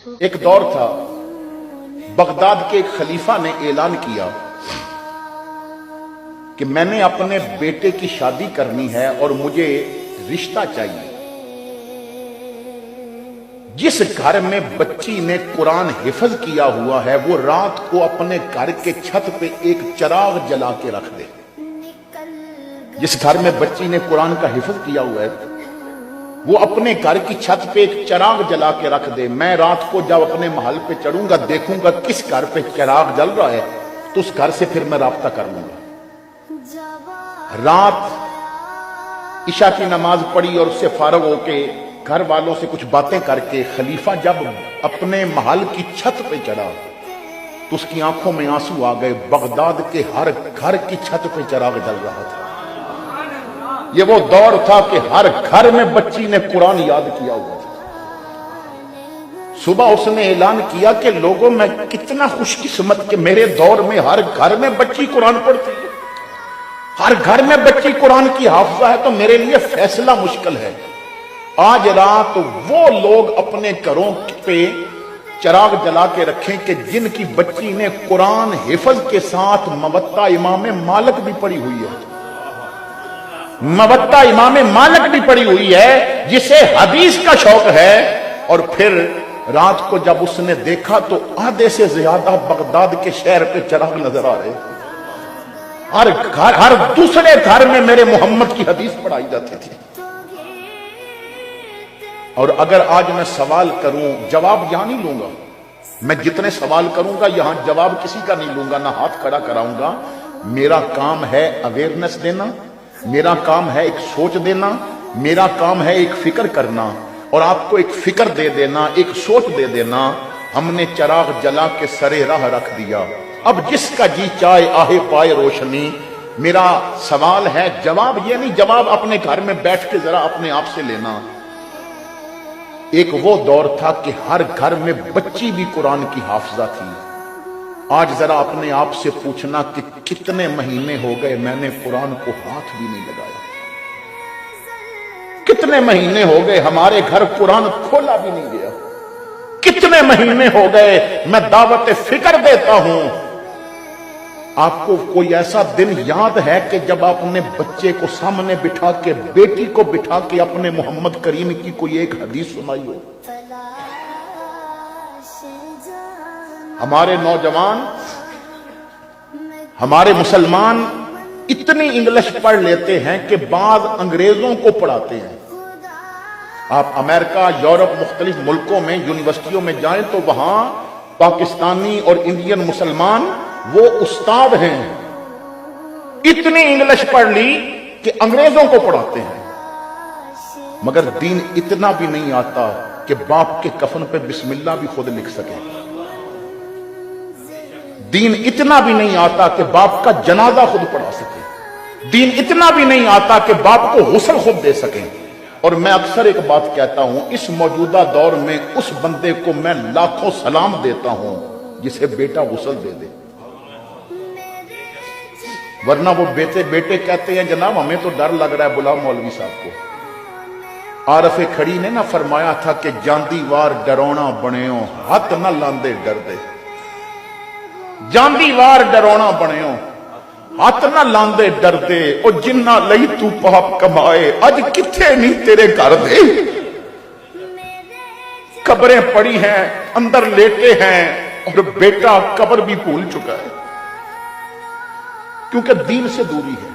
ایک دور تھا، بغداد کے ایک خلیفہ نے اعلان کیا کہ میں نے اپنے بیٹے کی شادی کرنی ہے اور مجھے رشتہ چاہیے۔ جس گھر میں بچی نے قرآن حفظ کیا ہوا ہے وہ رات کو اپنے گھر کے چھت پہ ایک چراغ جلا کے رکھ دے۔ جس گھر میں بچی نے قرآن کا حفظ کیا ہوا ہے وہ اپنے گھر کی چھت پہ ایک چراغ جلا کے رکھ دے۔ میں رات کو جب اپنے محل پہ چڑھوں گا دیکھوں گا کس گھر پہ چراغ جل رہا ہے تو اس گھر سے پھر میں رابطہ کر لوں گا۔ رات عشاء کی نماز پڑھی اور اس سے فارغ ہو کے گھر والوں سے کچھ باتیں کر کے خلیفہ جب اپنے محل کی چھت پہ چڑھا تو اس کی آنکھوں میں آنسو آ گئے۔ بغداد کے ہر گھر کی چھت پہ چراغ جل رہا تھا۔ یہ وہ دور تھا کہ ہر گھر میں بچی نے قرآن یاد کیا ہوا تھا۔ صبح اس نے اعلان کیا کہ لوگوں میں کتنا خوش قسمت کہ میرے دور میں ہر گھر میں بچی قرآن پڑھتی ہے، ہر گھر میں بچی قرآن کی حافظہ ہے، تو میرے لیے فیصلہ مشکل ہے۔ آج رات وہ لوگ اپنے گھروں پہ چراغ جلا کے رکھیں کہ جن کی بچی نے قرآن حفظ کے ساتھ موطا امام مالک بھی پڑھی ہوئی ہے، موطا امام مالک بھی پڑھی ہوئی ہے، جسے حدیث کا شوق ہے۔ اور پھر رات کو جب اس نے دیکھا تو آدھے سے زیادہ بغداد کے شہر پہ چراغ نظر آ رہے، ہر دوسرے گھر میں میرے محمد کی حدیث پڑھائی جاتی تھی۔ اور اگر آج میں سوال کروں جواب یہاں نہیں لوں گا، میں جتنے سوال کروں گا یہاں جواب کسی کا نہیں لوں گا، نہ ہاتھ کھڑا کراؤں گا۔ میرا کام ہے اویئرنس دینا، میرا کام ہے ایک سوچ دینا، میرا کام ہے ایک فکر کرنا اور آپ کو ایک فکر دے دینا، ایک سوچ دے دینا۔ ہم نے چراغ جلا کے سرے راہ رکھ دیا، اب جس کا جی چاہے آہے پائے روشنی۔ میرا سوال ہے، جواب یہ نہیں، جواب اپنے گھر میں بیٹھ کے ذرا اپنے آپ سے لینا۔ ایک وہ دور تھا کہ ہر گھر میں بچی بھی قرآن کی حافظہ تھی۔ آج ذرا اپنے آپ سے پوچھنا کہ کتنے مہینے ہو گئے میں نے قرآن کو ہاتھ بھی نہیں لگایا، کتنے مہینے ہو گئے ہمارے گھر قرآن کھولا بھی نہیں گیا، کتنے مہینے ہو گئے میں دعوت فکر دیتا ہوں۔ آپ کو کوئی ایسا دن یاد ہے کہ جب آپ نے بچے کو سامنے بٹھا کے، بیٹی کو بٹھا کے اپنے محمد کریم کی کوئی ایک حدیث سنائی ہو؟ ہمارے نوجوان، ہمارے مسلمان اتنی انگلش پڑھ لیتے ہیں کہ بعض انگریزوں کو پڑھاتے ہیں۔ آپ امریکہ، یورپ، مختلف ملکوں میں یونیورسٹیوں میں جائیں تو وہاں پاکستانی اور انڈین مسلمان وہ استاد ہیں، اتنی انگلش پڑھ لی کہ انگریزوں کو پڑھاتے ہیں، مگر دین اتنا بھی نہیں آتا کہ باپ کے کفن پہ بسم اللہ بھی خود لکھ سکے، دین اتنا بھی نہیں آتا کہ باپ کا جنازہ خود پڑھا سکے، دین اتنا بھی نہیں آتا کہ باپ کو غسل خود دے سکیں۔ اور میں اکثر ایک بات کہتا ہوں، اس موجودہ دور میں اس بندے کو میں لاکھوں سلام دیتا ہوں جسے بیٹا غسل دے دے، ورنہ وہ بیٹے کہتے ہیں جناب ہمیں تو ڈر لگ رہا ہے، بلاؤ مولوی صاحب کو۔ عارف کھڑی نے نہ فرمایا تھا کہ جاندی وار ڈرونا بنیو ہاتھ نہ لاندے ڈر دے، جاندی وار ڈرونا بنیو ہاتھ نہ لاندے ڈر دے، او جنہ لئی تو پاپ کمائے اج کتھے نہیں تیرے گھر دے۔ قبریں پڑی ہیں، اندر لیٹے ہیں اور بیٹا قبر بھی بھول چکا ہے کیونکہ دین سے دوری ہے۔